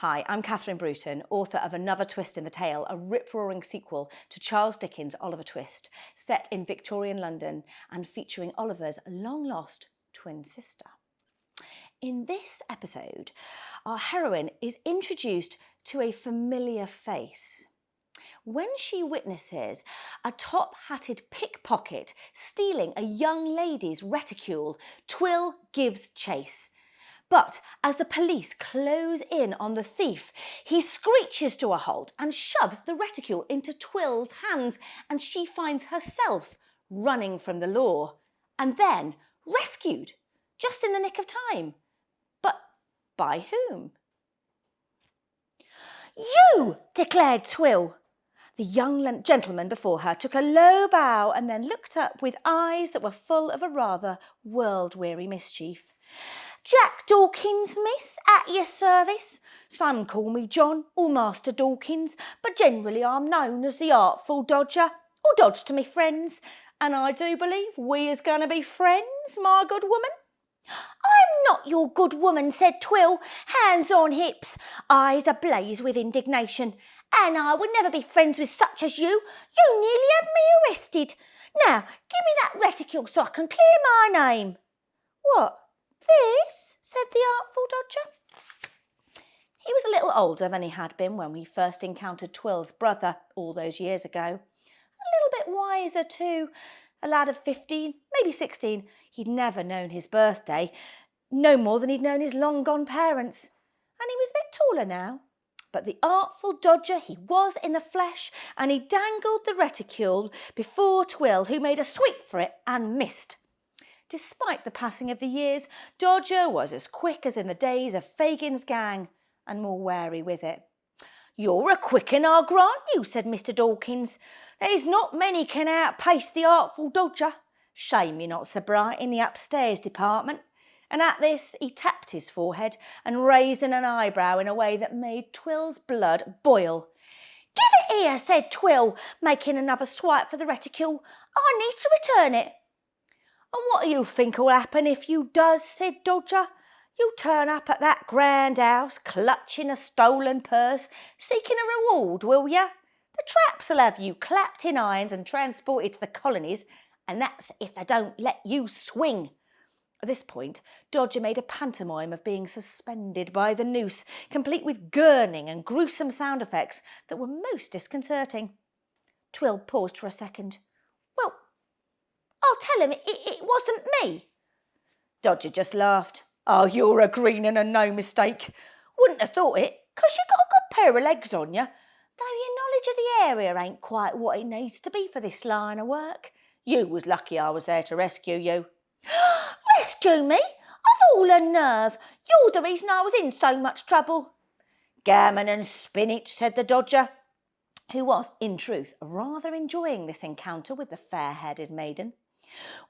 Hi, I'm Catherine Bruton, author of Another Twist in the Tale, a rip-roaring sequel to Charles Dickens' Oliver Twist, set in Victorian London and featuring Oliver's long-lost twin sister. In this episode, our heroine is introduced to a familiar face. When she witnesses a top-hatted pickpocket stealing a young lady's reticule, Twill gives chase. But as the police close in on the thief, he screeches to a halt and shoves the reticule into Twill's hands, and she finds herself running from the law and then rescued just in the nick of time. But by whom? "You!" declared Twill. The young gentleman before her took a low bow and then looked up with eyes that were full of a rather world-weary mischief. "Jack Dawkins, miss, at your service. Some call me John or Master Dawkins, but generally I'm known as the Artful Dodger, or Dodge to me friends, and I do believe we is going to be friends, my good woman." "I'm not your good woman," said Twill, hands on hips, eyes ablaze with indignation, "and I would never be friends with such as you. You nearly had me arrested. Now, give me that reticule so I can clear my name." "What, this?" said the Artful Dodger. He was a little older than he had been when we first encountered Twill's brother all those years ago. A little bit wiser too. A lad of 15, maybe 16. He'd never known his birthday, no more than he'd known his long-gone parents. And he was a bit taller now. But the Artful Dodger he was in the flesh, and he dangled the reticule before Twill, who made a sweep for it and missed. Despite the passing of the years, Dodger was as quick as in the days of Fagin's gang, and more wary with it. "You're a quick 'un, I'll grant you," said Mr. Dawkins. "There's not many can outpace the Artful Dodger. Shame you're not so bright in the upstairs department." And at this he tapped his forehead and raised an eyebrow in a way that made Twill's blood boil. "Give it here," said Twill, making another swipe for the reticule. "I need to return it." "And what do you think will happen if you does?" said Dodger. "You'll turn up at that grand house, clutching a stolen purse, seeking a reward, will ya? The traps'll have you clapped in irons and transported to the colonies, and that's if they don't let you swing." At this point, Dodger made a pantomime of being suspended by the noose, complete with gurning and gruesome sound effects that were most disconcerting. Twill paused for a second. "Well, I'll tell him it wasn't me." Dodger just laughed. "Oh, you're a green 'un and no mistake. Wouldn't have thought it, 'cause you got a good pair of legs on you, though your knowledge of the area ain't quite what it needs to be for this line of work. You was lucky I was there to rescue you." "Rescue me? Of all the nerve! You're the reason I was in so much trouble." "Gammon and spinach," said the Dodger, who was, in truth, rather enjoying this encounter with the fair-headed maiden.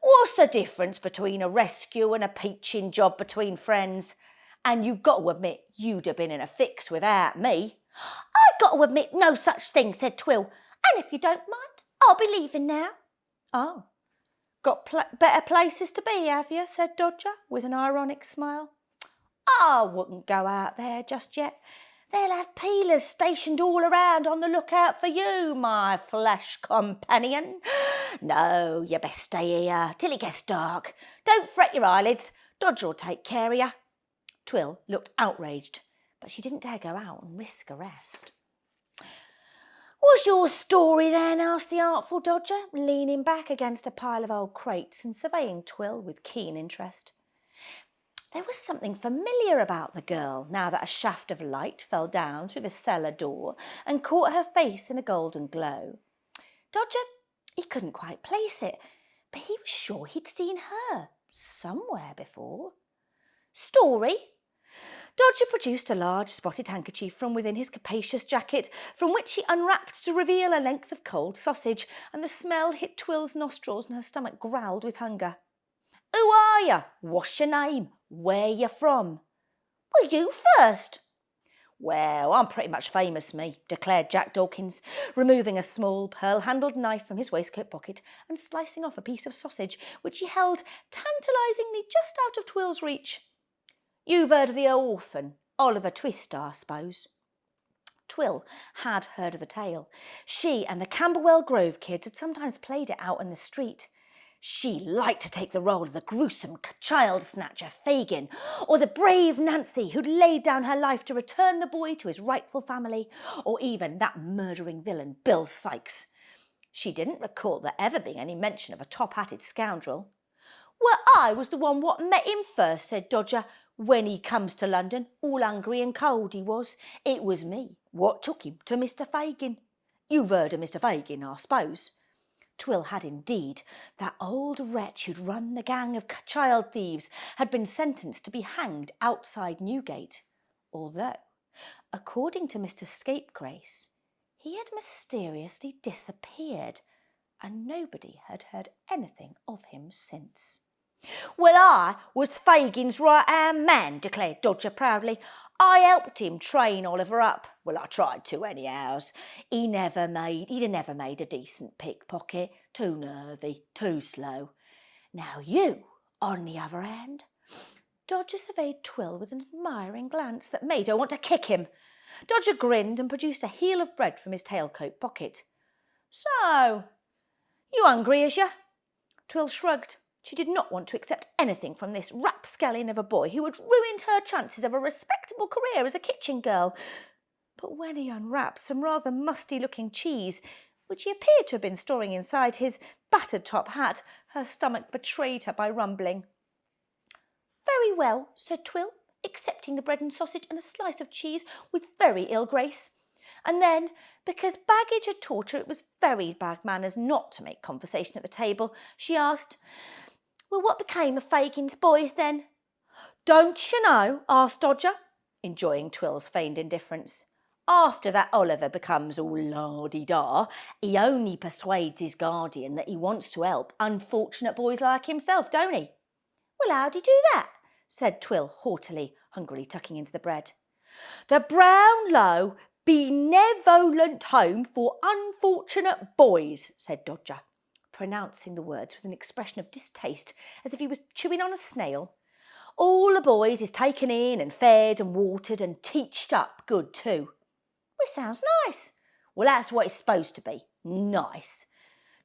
"What's the difference between a rescue and a peaching job between friends? And you got to admit you'd have been in a fix without me." "I got to admit no such thing," said Twill. "And if you don't mind, I'll be leaving now." "Oh. Got better places to be, have you?" said Dodger, with an ironic smile. "I wouldn't go out there just yet. They'll have peelers stationed all around on the lookout for you, my flesh companion. No, you best stay here till it gets dark. Don't fret your eyelids. Dodger'll take care of you." Twill looked outraged, but she didn't dare go out and risk arrest. "What's your story then?" asked the Artful Dodger, leaning back against a pile of old crates and surveying Twill with keen interest. There was something familiar about the girl now that a shaft of light fell down through the cellar door and caught her face in a golden glow. Dodger, he couldn't quite place it, but he was sure he'd seen her somewhere before. "Story?" Dodger produced a large spotted handkerchief from within his capacious jacket, from which he unwrapped to reveal a length of cold sausage, and the smell hit Twill's nostrils and her stomach growled with hunger. "Who are you? What's your name? Where you from?" "Well, you first." "Well, I'm pretty much famous, me," declared Jack Dawkins, removing a small pearl-handled knife from his waistcoat pocket and slicing off a piece of sausage, which he held tantalisingly just out of Twill's reach. "You've heard of the orphan, Oliver Twist, I suppose. Twill had heard of the tale. She and the Camberwell Grove kids had sometimes played it out in the street. She liked to take the role of the gruesome child snatcher Fagin, or the brave Nancy who'd laid down her life to return the boy to his rightful family, or even that murdering villain Bill Sykes. She didn't recall there ever being any mention of a top-hatted scoundrel. "Well, I was the one what met him first," said Dodger. "When he comes to London, all hungry and cold he was. It was me what took him to Mr. Fagin. You've heard of Mr. Fagin, I suppose?" Twill had indeed. That old wretch who'd run the gang of child thieves had been sentenced to be hanged outside Newgate, although, according to Mr. Scapegrace, he had mysteriously disappeared, and nobody had heard anything of him since. "Well, I was Fagin's right-hand man," declared Dodger proudly. "I helped him train Oliver up. Well, I tried to anyhow. He'd never made a decent pickpocket. Too nervy, too slow. Now you, on the other hand." Dodger surveyed Twill with an admiring glance that made her want to kick him. Dodger grinned and produced a heel of bread from his tailcoat pocket. "So, you hungry, is you?" Twill shrugged. She did not want to accept anything from this rapscallion of a boy who had ruined her chances of a respectable career as a kitchen girl. But when he unwrapped some rather musty-looking cheese, which he appeared to have been storing inside his battered top hat, her stomach betrayed her by rumbling. "Very well," said Twill, accepting the bread and sausage and a slice of cheese with very ill grace. And then, because baggage had taught her it was very bad manners not to make conversation at the table, she asked, "Well, what became of Fagin's boys then?" "Don't you know?" asked Dodger, enjoying Twill's feigned indifference. "After that Oliver becomes all la-di-da, he only persuades his guardian that he wants to help unfortunate boys like himself, don't he?" "Well, how'd he do that?" said Twill haughtily, hungrily tucking into the bread. "The Brownlow Benevolent Home for Unfortunate Boys," said Dodger, pronouncing the words with an expression of distaste as if he was chewing on a snail. "All the boys is taken in and fed and watered and teached up good too." "Well, it sounds nice." "Well, that's what it's supposed to be. Nice."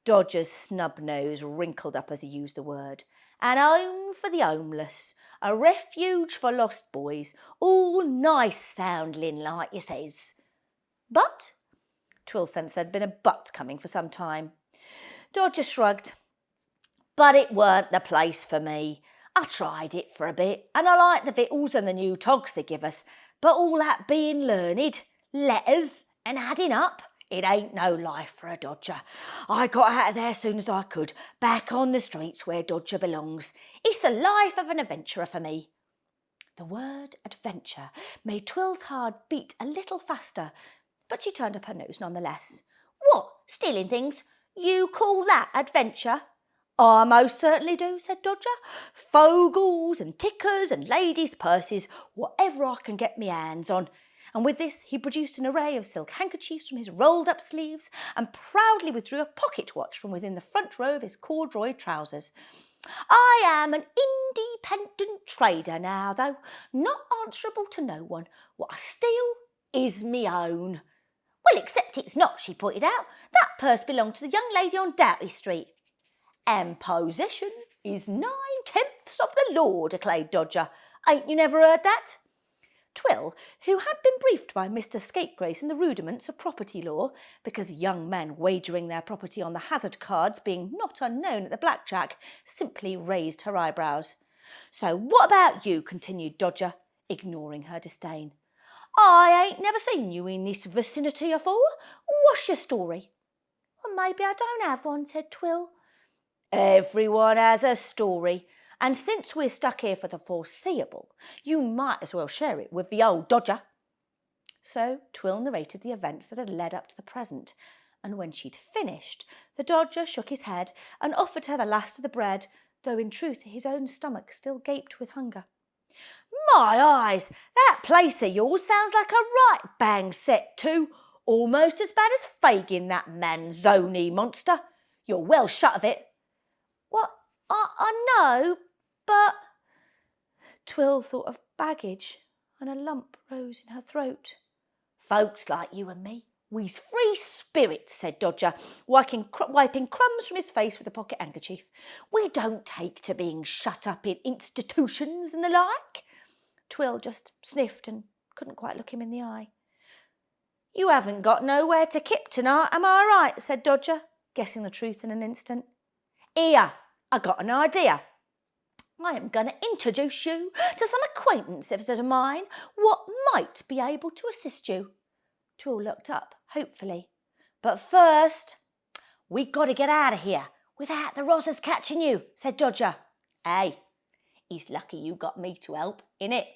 Dodger's snub nose wrinkled up as he used the word. "An home for the homeless, a refuge for lost boys, all nice sounding like you says." "But?" Twill sensed there'd been a but coming for some time. Dodger shrugged. "But it weren't the place for me. I tried it for a bit, and I like the victuals and the new togs they give us, but all that being learned, letters and adding up, it ain't no life for a Dodger. I got out of there as soon as I could, back on the streets where Dodger belongs. It's the life of an adventurer for me." The word adventure made Twill's heart beat a little faster, but she turned up her nose nonetheless. "What, stealing things? You call that adventure?" "I most certainly do," said Dodger. "Fogles and tickers and ladies' purses, whatever I can get me hands on." And with this he produced an array of silk handkerchiefs from his rolled-up sleeves and proudly withdrew a pocket watch from within the front row of his corduroy trousers. "I am an independent trader now, though, not answerable to no one. What I steal is me own." "Well, except it's not," she pointed out. "That purse belonged to the young lady on Doughty Street." "And possession is 9/10 of the law," declared Dodger. "Ain't you never heard that?" Twill, who had been briefed by Mr. Scapegrace in the rudiments of property law, because young men wagering their property on the hazard cards being not unknown at the blackjack, simply raised her eyebrows. "So what about you?" continued Dodger, ignoring her disdain. "I ain't never seen you in this vicinity afore. What's your story?" "Well, maybe I don't have one," said Twill. "Everyone has a story, and since we're stuck here for the foreseeable, you might as well share it with the old Dodger." So Twill narrated the events that had led up to the present, and when she'd finished, the Dodger shook his head and offered her the last of the bread, though in truth his own stomach still gaped with hunger. "My eyes, that place of yours sounds like a right bang set too. Almost as bad as Fagin, that Manzoni monster. You're well shut of it." "What, I know, but—" Twill thought of baggage. and a lump rose in her throat. "Folks like you and me, we's free spirits," said Dodger, wiping crumbs from his face with a pocket handkerchief. "We don't take to being shut up in institutions and the like." Twill just sniffed and couldn't quite look him in the eye. "You haven't got nowhere to kip tonight, am I right?" said Dodger, guessing the truth in an instant. "Here, I got an idea. I am going to introduce you to some acquaintances of mine what might be able to assist you." Twill looked up, hopefully. "But first, we got to get out of here without the rozzers catching you," said Dodger. "Hey, it's lucky you got me to help, innit?"